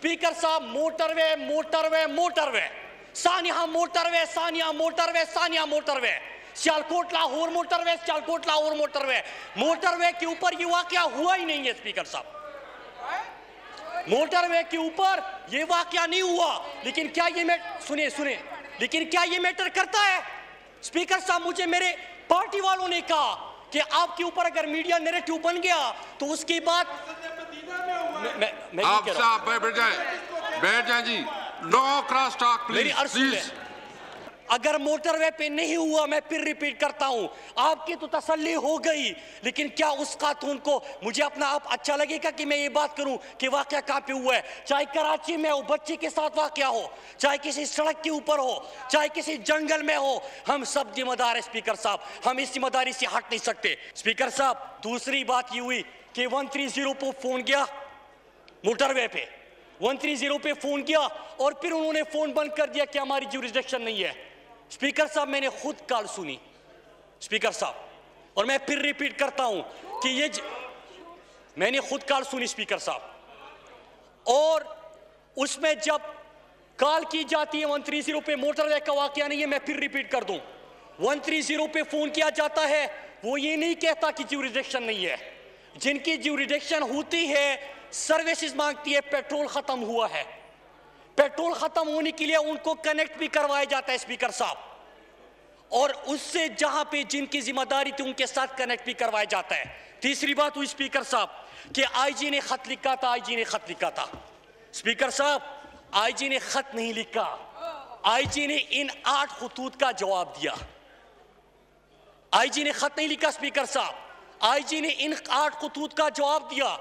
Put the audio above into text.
Speaker साहब, motorway motorway motorway, Sania motorway Sania motorway Sania motorway, Sialkot Lahore motorway Sialkot Lahore motorway. Motorway के ऊपर ये वाकया हुआ ही नहीं है स्पीकर साहब, मोटरवे के ऊपर ये वाकया नहीं हुआ। लेकिन क्या ये सुने सुने लेकिन क्या ये मैटर करता है? स्पीकर साहब, मुझे मेरे पार्टी वालों ने कहा कि आपके ऊपर अगर मीडिया नैरेटिव बन गया तो उसके बाद आप साहब बैठ जाए जी, नो क्रॉस टॉक प्लीज। अगर मोटरवे पे नहीं हुआ, मैं फिर रिपीट करता हूं, आपकी तो तसल्ली हो गई, लेकिन क्या उस खातून को मुझे अपना आप अच्छा लगेगा कि मैं ये बात करूं कि वाकया कहां पे हुआ है? चाहे कराची में हो, बच्चे के साथ वाकया हो, चाहे किसी सड़क के ऊपर हो, चाहे किसी जंगल में हो, हम सब जिम्मेदार है स्पीकर साहब, हम इस जिम्मेदारी से हट नहीं सकते। स्पीकर साहब, दूसरी बात ये हुई कि 130 पे फोन किया, मोटरवे पे 130 पे फोन किया और फिर उन्होंने फोन बंद कर दिया कि हमारी ज्यूरिसडिक्शन नहीं है। स्पीकर साहब, मैंने खुद कॉल सुनी स्पीकर साहब, और मैं फिर रिपीट करता हूं कि मैंने खुद कॉल सुनी स्पीकर साहब, और उसमें जब कॉल की जाती है 130 पे, मोटरवे का वाकया नहीं है, मैं फिर रिपीट कर दूं, 130 पे फोन किया जाता है, वो ये नहीं कहता कि ज्यूरिसडिक्शन नहीं है। जिनकी ज्यूरिसडिक्शन होती है, सर्विसेज मांगती है, पेट्रोल खत्म हुआ है, पेट्रोल खत्म होने के लिए उनको कनेक्ट भी करवाया जाता है स्पीकर साहब, और उससे जहां पे जिनकी जिम्मेदारी थी उनके साथ कनेक्ट भी करवाया जाता है। तीसरी बात हुई स्पीकर साहब कि आईजी ने खत लिखा था, आईजी ने खत लिखा था। स्पीकर साहब, आईजी ने खत नहीं लिखा, आईजी ने इन 8 खतूत का जवाब दिया। आईजी ने खत नहीं लिखा स्पीकर साहब, आईजी ने इन 8 खतूत का जवाब दिया।